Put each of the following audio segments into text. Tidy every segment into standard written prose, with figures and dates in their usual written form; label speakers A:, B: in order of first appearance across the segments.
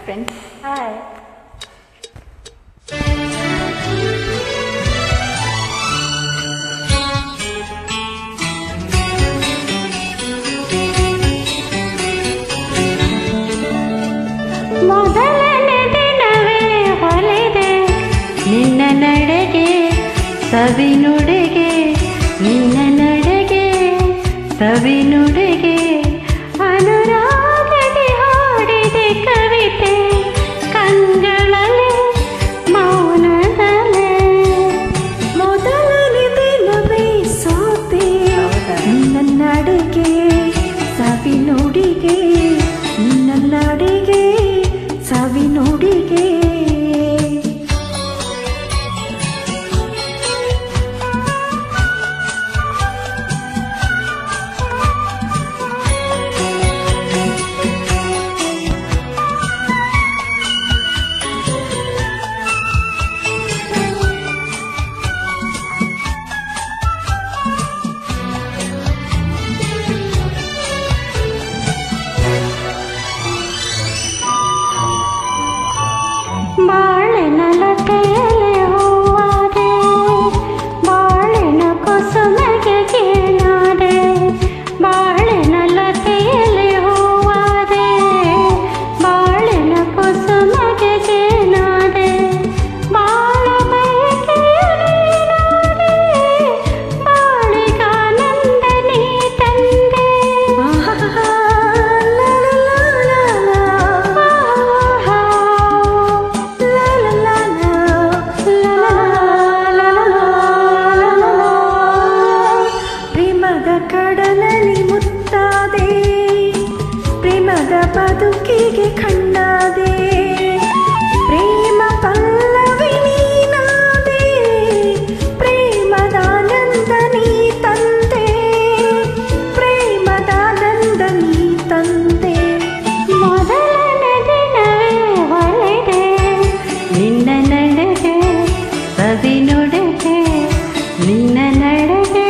A: Friends. Hi.
B: ಮೊದಲನೇ ದಿನವೇ ಹೊಲಿದೆ ನಿನ್ನ ನಡೆಗೆ ಸವಿನುಡಿಗೆ, ನಿನ್ನ ನಡೆಗೆ ಸವಿನುಡಿಗೆ, ಅನುರಾಗದಿ ಹಾಡಿದೆ ಕವಿತೆ ಕಂಗಳಲ್ಲಿ ಮೌನದಲ್ಲೇ. ಮೊದಲನೇ ದಿನವೇ ಸೋತೆ ನಿನ್ನ ನಡೆಗೆ ಸವಿನುಡಿಗೆ, ನಿನ್ನ ನಡೆಗೆ ಸವಿನುಡಿಗೆ. ಬಾಳಿನ ಲತೆಯಲ್ಲಿ ಹೂವಾದೆ, ಬಾಳಿನ ಕುಸುಮಗೆ ಕೀಳಾದೆ, ಬಾಳಿನ ಲತೆಯಲ್ಲಿ ಹೂವಾದೆ, ಬಾಳಿನ ಕುಸುಮಗೆ ಕೀಳಾದೆ, ಬಾಳ ಬಯಕೆಯ ನೀನಾದೆ, ಬಾಳಿಗಾನಂದ ನೀ ತಂದೆ. ಪ್ರೇಮದ ಕಡಲಲ್ಲಿ ಮುತ್ತಾದೆ, ಪ್ರೇಮದ ಬದುಕಿಗೆ ಕಣ್ಣಾದೆ, ಪ್ರೇಮ ಪಲ್ಲವಿ ನೀನಾದೆ, ಪ್ರೇಮದಾನಂದ ನೀ ತಂದೆ, ಪ್ರೇಮದಾನಂದ ನೀ ತಂದೆ. ಮೊದಲನೇ ದಿನವೇ ಹೊಲಿದೆ ನಿನ್ನ ನಡೆಗೆ ಸವಿನುಡಿಗೆ, ನಿನ್ನ ನಡೆಗೆ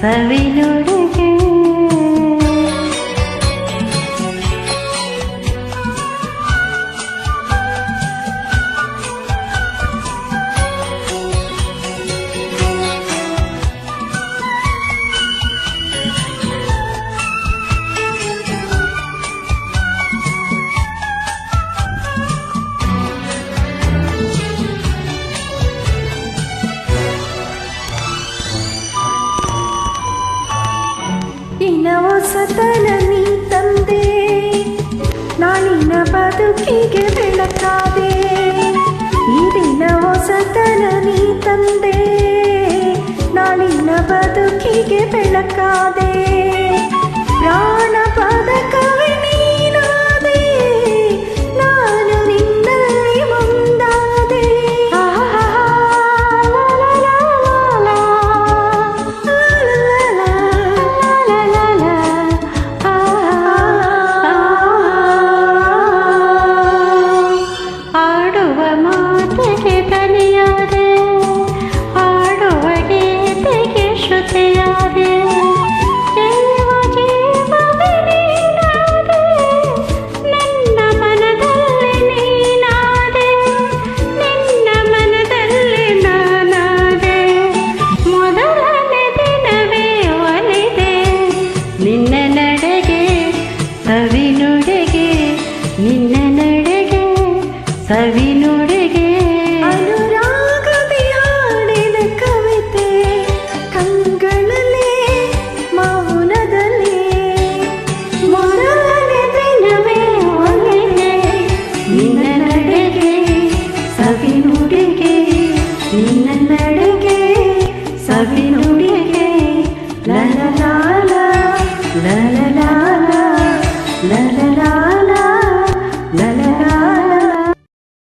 B: ಸವಿನುಡಿಗೆ. ನಿನ್ನ ಹೊಸತನ ನೀ ತಂದೆ, ನಾಳಿನ ಬದುಕಿಗೆ ಬೆಳಕಾದೆ, ಈ ದಿನ ಹೊಸತನ ನೀ ತಂದೆ, ನಾಳಿನ ಬದುಕಿಗೆ ಬೆಳಕಾದೆ, ಪ್ರಾಣ ಪದಕವೇ ನೀನಾದೆ, ನಾನು ನಿನ್ನಲ್ಲಿ ಮುಂದಾದೆ. ಆಡುವ ಮಾತಿಗೆ ದನಿಯಾದೆ, ಆಡುವ ಗೀತೆಗೆ ಶ್ರುತಿಯಾದೆ, ಜೀವ ಜೀವವೇ ನೀನಾದೆ, ನನ್ನ ಮನದಲ್ಲಿ ನೀನಾದೆ, ನಿನ್ನ ಮನದಲ್ಲಿ ನಾನಾದೆ. ಮೊದಲನೇ ದಿನವೇ ಒಲಿದೆ ನಿನ್ನ ನಡೆಗೆ ಸವಿನುಡಿಗೆ, ನಿನ್ನ ನಡೆಗೆ ಸವಿನುಡಿಗೆ. ಅನುರಾಗದಿ ಹಾಡಿದ ಕವಿತೆ ಕಂಗಳಲ್ಲಿ ಮೌನದಲ್ಲಿ. ಮೊದಲನೇ ದಿನವೇ ಒಲಿದೆ ನಿನ್ನ ನಡೆಗೆ ಸವಿನುಡಿಗೆ, ನಿನ್ನ ನಡೆಗೆ ಸವಿನುಡಿಗೆ. ಲಲ ಲಾಲ ಲಲ